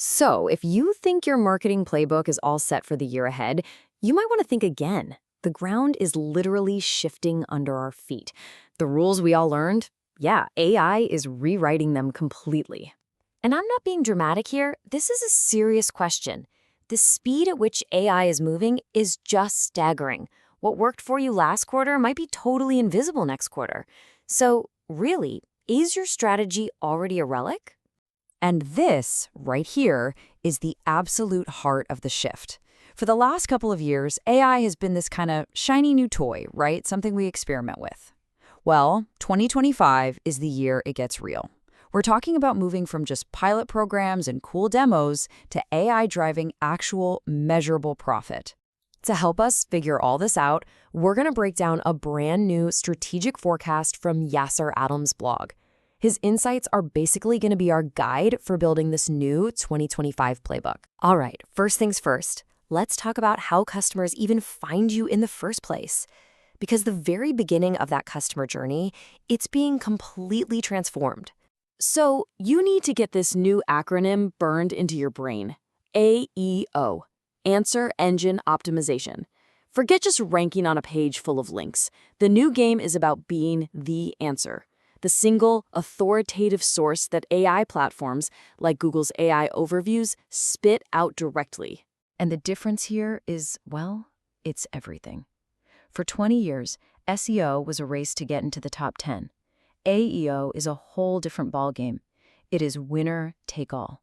So, if you think your marketing playbook is all set for the year ahead, you might want to think again. The ground is literally shifting under our feet. The rules we all learned, yeah, AI is rewriting them completely. And I'm not being dramatic here. This is a serious question. The speed at which AI is moving is just staggering. What worked for you last quarter might be totally invisible next quarter. So, really, is your strategy already a relic? And this, right here, is the absolute heart of the shift. For the last couple of years, AI has been this kind of shiny new toy, right? Something we experiment with. Well, 2025 is the year it gets real. We're talking about moving from just pilot programs and cool demos to AI driving actual measurable profit. To help us figure all this out, we're going to break down a brand new strategic forecast from Yasser Adams' blog. His insights are basically going to be our guide for building this new 2025 playbook. All right, first things first, let's talk about how customers even find you in the first place. Because the very beginning of that customer journey, it's being completely transformed. So you need to get this new acronym burned into your brain. AEO, Answer Engine Optimization. Forget just ranking on a page full of links. The new game is about being the answer. The single, authoritative source that AI platforms, like Google's AI overviews, spit out directly. And the difference here is, well, it's everything. For 20 years, SEO was a race to get into the top 10. AEO is a whole different ballgame. It is winner take all.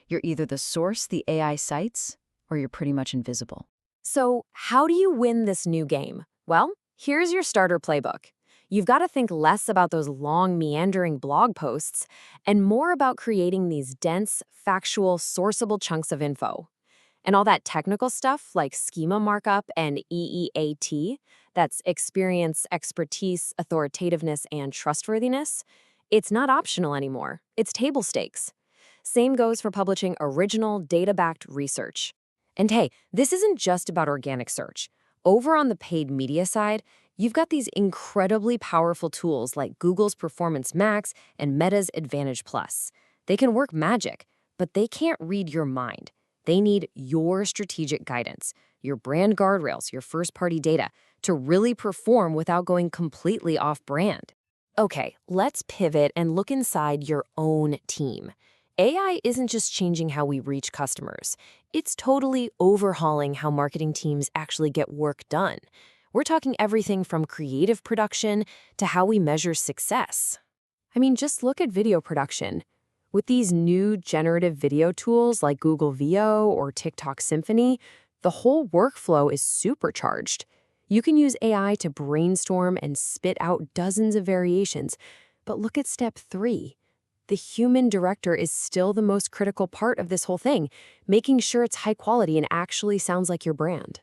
You're either the source the AI cites, or you're pretty much invisible. So how do you win this new game? Well, here's your starter playbook. You've got to think less about those long, meandering blog posts and more about creating these dense, factual, sourceable chunks of info. And all that technical stuff like schema markup and EEAT, that's experience, expertise, authoritativeness, and trustworthiness, it's not optional anymore. It's table stakes. Same goes for publishing original, data-backed research. And hey, this isn't just about organic search. Over on the paid media side, you've got these incredibly powerful tools like Google's Performance Max and Meta's Advantage Plus. They can work magic, but they can't read your mind. They need your strategic guidance, your brand guardrails, your first-party data, to really perform without going completely off-brand. Okay, let's pivot and look inside your own team. AI isn't just changing how we reach customers. It's totally overhauling how marketing teams actually get work done. We're talking everything from creative production to how we measure success. I mean, just look at video production. With these new generative video tools like Google VO or TikTok Symphony, the whole workflow is supercharged. You can use AI to brainstorm and spit out dozens of variations. But look at step 3. The human director is still the most critical part of this whole thing, making sure it's high quality and actually sounds like your brand.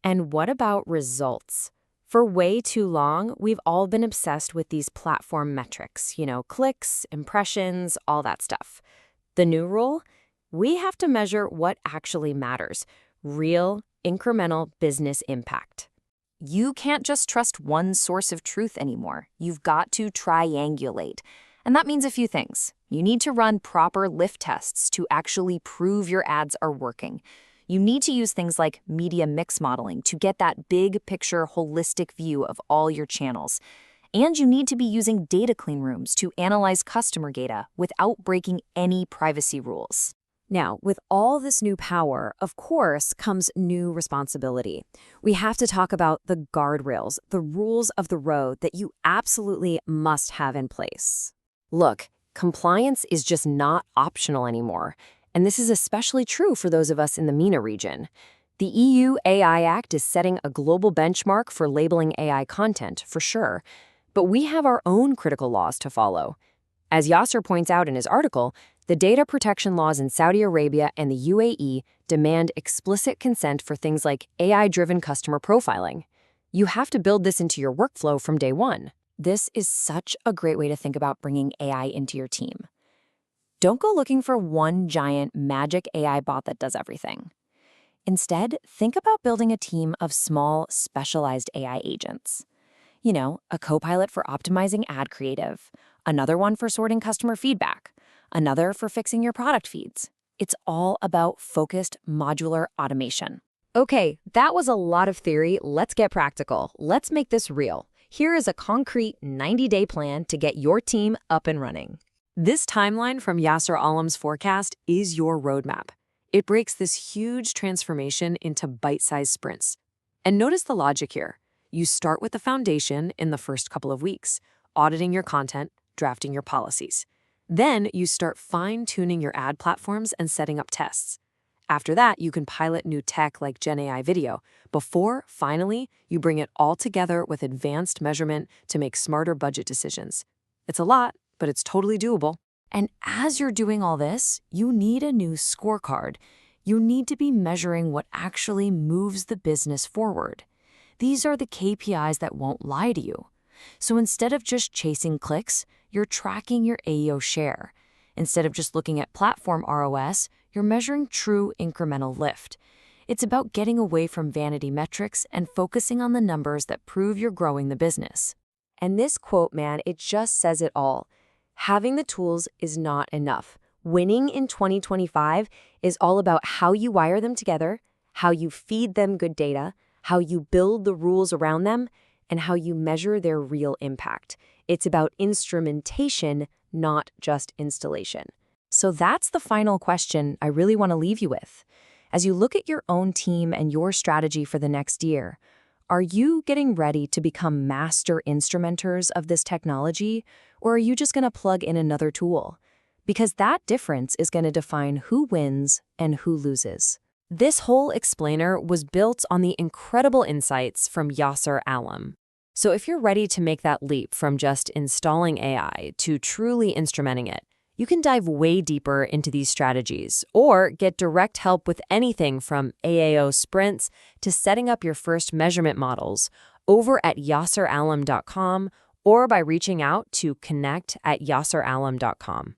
And what about results? For way too long, we've all been obsessed with these platform metrics, clicks, impressions, all that stuff. The new rule? We have to measure what actually matters, real, incremental business impact. You can't just trust one source of truth anymore. You've got to triangulate. And that means a few things. You need to run proper lift tests to actually prove your ads are working. You need to use things like media mix modeling to get that big picture, holistic view of all your channels. And you need to be using data clean rooms to analyze customer data without breaking any privacy rules. Now, with all this new power, of course, comes new responsibility. We have to talk about the guardrails, the rules of the road that you absolutely must have in place. Look, compliance is just not optional anymore. And this is especially true for those of us in the MENA region. The EU AI Act is setting a global benchmark for labeling AI content, for sure. But we have our own critical laws to follow. As Yasser points out in his article, the data protection laws in Saudi Arabia and the UAE demand explicit consent for things like AI-driven customer profiling. You have to build this into your workflow from day one. This is such a great way to think about bringing AI into your team. Don't go looking for one giant magic AI bot that does everything. Instead, think about building a team of small, specialized AI agents. A co-pilot for optimizing ad creative, another one for sorting customer feedback, another for fixing your product feeds, It's all about focused modular automation. Okay, that was a lot of theory. Let's get practical. Let's make this real. Here is a concrete 90-day plan to get your team up and running. This timeline from Yasser Alam's forecast is your roadmap. It breaks this huge transformation into bite-sized sprints. And notice the logic here. You start with the foundation in the first couple of weeks, auditing your content, drafting your policies. Then you start fine-tuning your ad platforms and setting up tests. After that, you can pilot new tech like Gen AI video, before, finally, you bring it all together with advanced measurement to make smarter budget decisions. It's a lot, but it's totally doable. And as you're doing all this, you need a new scorecard. You need to be measuring what actually moves the business forward. These are the KPIs that won't lie to you. So instead of just chasing clicks, you're tracking your AEO share. Instead of just looking at platform ROS, you're measuring true incremental lift. It's about getting away from vanity metrics and focusing on the numbers that prove you're growing the business. And this quote, man, it just says it all. Having the tools is not enough. Winning in 2025 is all about how you wire them together, how you feed them good data, how you build the rules around them, and how you measure their real impact. It's about instrumentation, not just installation. So that's the final question I really want to leave you with. As you look at your own team and your strategy for the next year, are you getting ready to become master instrumenters of this technology, or are you just going to plug in another tool? Because that difference is going to define who wins and who loses. This whole explainer was built on the incredible insights from Yasser Alam. So if you're ready to make that leap from just installing AI to truly instrumenting it, you can dive way deeper into these strategies or get direct help with anything from AAO sprints to setting up your first measurement models over at yasseralam.com or by reaching out to connect@yasseralam.com.